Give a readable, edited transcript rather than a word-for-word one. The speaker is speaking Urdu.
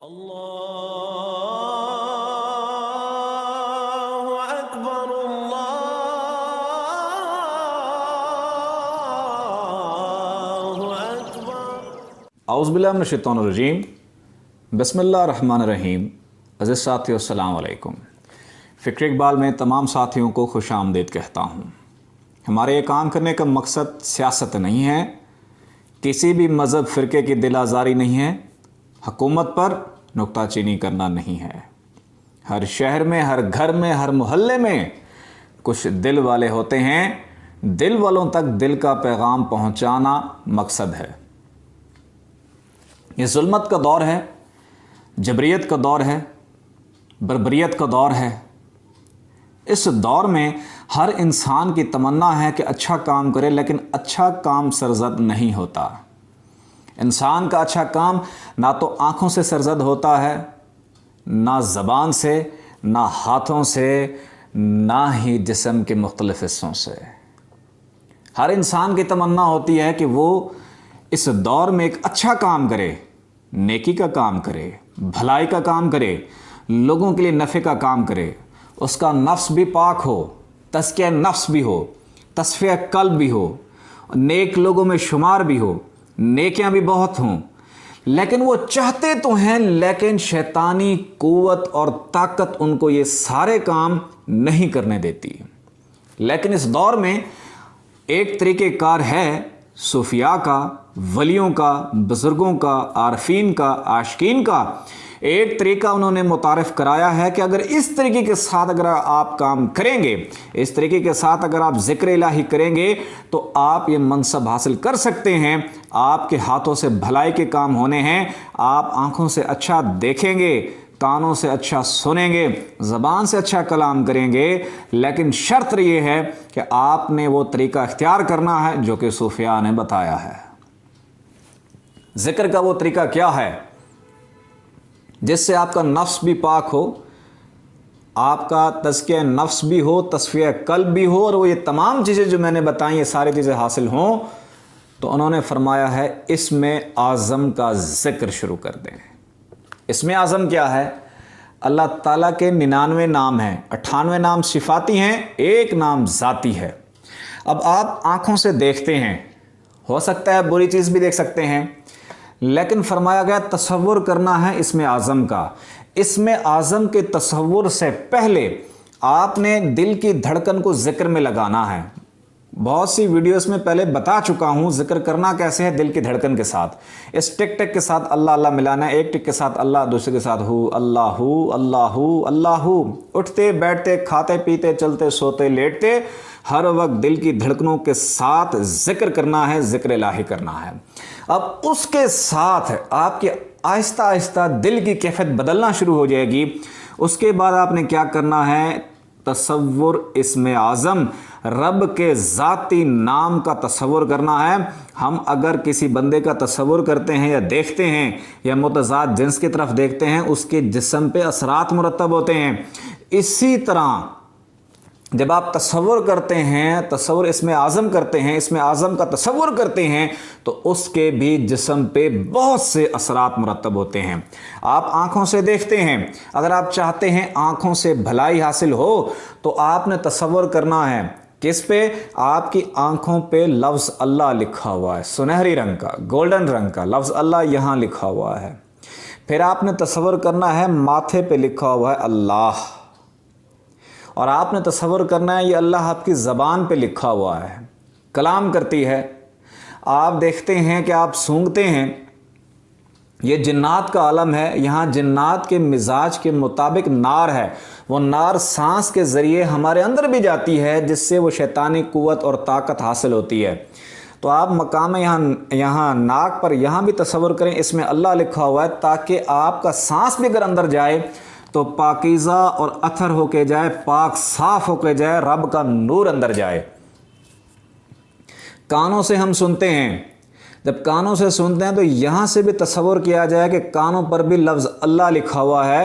اللہ اکبر اللہ اکبر۔ اعوذ باللہ من الشیطان الرجیم، بسم اللہ الرحمن الرحیم۔ عزیز ساتھیو السلام علیکم۔ فکر اقبال میں تمام ساتھیوں کو خوش آمدید کہتا ہوں۔ ہمارے یہ کام کرنے کا مقصد سیاست نہیں ہے، کسی بھی مذہب فرقے کی دل آزاری نہیں ہے، حکومت پر نکتہ چینی کرنا نہیں ہے۔ ہر شہر میں، ہر گھر میں، ہر محلے میں کچھ دل والے ہوتے ہیں، دل والوں تک دل کا پیغام پہنچانا مقصد ہے۔ یہ ظلمت کا دور ہے، جبریت کا دور ہے، بربریت کا دور ہے۔ اس دور میں ہر انسان کی تمنا ہے کہ اچھا کام کرے، لیکن اچھا کام سرزد نہیں ہوتا۔ انسان کا اچھا کام نہ تو آنکھوں سے سرزد ہوتا ہے، نہ زبان سے، نہ ہاتھوں سے، نہ ہی جسم کے مختلف حصوں سے۔ ہر انسان کی تمنا ہوتی ہے کہ وہ اس دور میں ایک اچھا کام کرے، نیکی کا کام کرے، بھلائی کا کام کرے، لوگوں کے لیے نفع کا کام کرے، اس کا نفس بھی پاک ہو، تزکیہ نفس بھی ہو، تصفیہ قلب بھی ہو، نیک لوگوں میں شمار بھی ہو، نیکیاں بھی بہت ہوں۔ لیکن وہ چاہتے تو ہیں، لیکن شیطانی قوت اور طاقت ان کو یہ سارے کام نہیں کرنے دیتی۔ لیکن اس دور میں ایک طریقہ کار ہے صوفیاء کا، ولیوں کا، بزرگوں کا، عارفین کا، عاشقین کا۔ ایک طریقہ انہوں نے متعارف کرایا ہے کہ اگر اس طریقے کے ساتھ اگر آپ کام کریں گے، اس طریقے کے ساتھ اگر آپ ذکر الہی کریں گے تو آپ یہ منصب حاصل کر سکتے ہیں۔ آپ کے ہاتھوں سے بھلائی کے کام ہونے ہیں، آپ آنکھوں سے اچھا دیکھیں گے، کانوں سے اچھا سنیں گے، زبان سے اچھا کلام کریں گے، لیکن شرط یہ ہے کہ آپ نے وہ طریقہ اختیار کرنا ہے جو کہ صوفیاء نے بتایا ہے۔ ذکر کا وہ طریقہ کیا ہے جس سے آپ کا نفس بھی پاک ہو، آپ کا تزکیہ نفس بھی ہو، تصفیہ قلب بھی ہو، اور وہ یہ تمام چیزیں جو میں نے بتائیں یہ ساری چیزیں حاصل ہوں؟ تو انہوں نے فرمایا ہے اسم اعظم کا ذکر شروع کر دیں۔ اسم اعظم کیا ہے؟ اللہ تعالیٰ کے 99 نام ہیں، 98 نام صفاتی ہیں، ایک نام ذاتی ہے۔ اب آپ آنکھوں سے دیکھتے ہیں، ہو سکتا ہے بری چیز بھی دیکھ سکتے ہیں، لیکن فرمایا گیا تصور کرنا ہے اسم اعظم کا۔ اسم اعظم کے تصور سے پہلے آپ نے دل کی دھڑکن کو ذکر میں لگانا ہے۔ بہت سی ویڈیوز میں پہلے بتا چکا ہوں ذکر کرنا کیسے ہے۔ دل کی دھڑکن کے ساتھ، اس ٹک ٹک کے ساتھ اللہ اللہ ملانا ہے، ایک ٹک کے ساتھ اللہ، دوسرے کے ساتھ ہو، اللہ ہو، اللہ ہو، اللہ ہو۔ اٹھتے بیٹھتے، کھاتے پیتے، چلتے سوتے لیٹتے، ہر وقت دل کی دھڑکنوں کے ساتھ ذکر کرنا ہے، ذکر الہی کرنا ہے۔ اب اس کے ساتھ آپ کی آہستہ آہستہ دل کی کیفیت بدلنا شروع ہو جائے گی۔ اس کے بعد آپ نے کیا کرنا ہے؟ تصور اسم اعظم، رب کے ذاتی نام کا تصور کرنا ہے۔ ہم اگر کسی بندے کا تصور کرتے ہیں یا دیکھتے ہیں یا متضاد جنس کی طرف دیکھتے ہیں، اس کے جسم پہ اثرات مرتب ہوتے ہیں۔ اسی طرح جب آپ تصور کرتے ہیں، تصور اسم اعظم کرتے ہیں، اسم اعظم کا تصور کرتے ہیں، تو اس کے بھی جسم پہ بہت سے اثرات مرتب ہوتے ہیں۔ آپ آنکھوں سے دیکھتے ہیں، اگر آپ چاہتے ہیں آنکھوں سے بھلائی حاصل ہو تو آپ نے تصور کرنا ہے کس پہ؟ آپ کی آنکھوں پہ لفظ اللہ لکھا ہوا ہے، سنہری رنگ کا، گولڈن رنگ کا لفظ اللہ یہاں لکھا ہوا ہے۔ پھر آپ نے تصور کرنا ہے ماتھے پہ لکھا ہوا ہے اللہ، اور آپ نے تصور کرنا ہے یہ اللہ آپ کی زبان پہ لکھا ہوا ہے، کلام کرتی ہے۔ آپ دیکھتے ہیں کہ آپ سونگھتے ہیں، یہ جنات کا عالم ہے، یہاں جنات کے مزاج کے مطابق نار ہے، وہ نار سانس کے ذریعے ہمارے اندر بھی جاتی ہے، جس سے وہ شیطانی قوت اور طاقت حاصل ہوتی ہے۔ تو آپ مقام یہاں ناک پر یہاں بھی تصور کریں اس میں اللہ لکھا ہوا ہے، تاکہ آپ کا سانس بھی اگر اندر جائے تو پاکیزہ اور اطہر ہو کے جائے، پاک صاف ہو کے جائے، رب کا نور اندر جائے۔ کانوں سے ہم سنتے ہیں، جب کانوں سے سنتے ہیں تو یہاں سے بھی تصور کیا جائے کہ کانوں پر بھی لفظ اللہ لکھا ہوا ہے،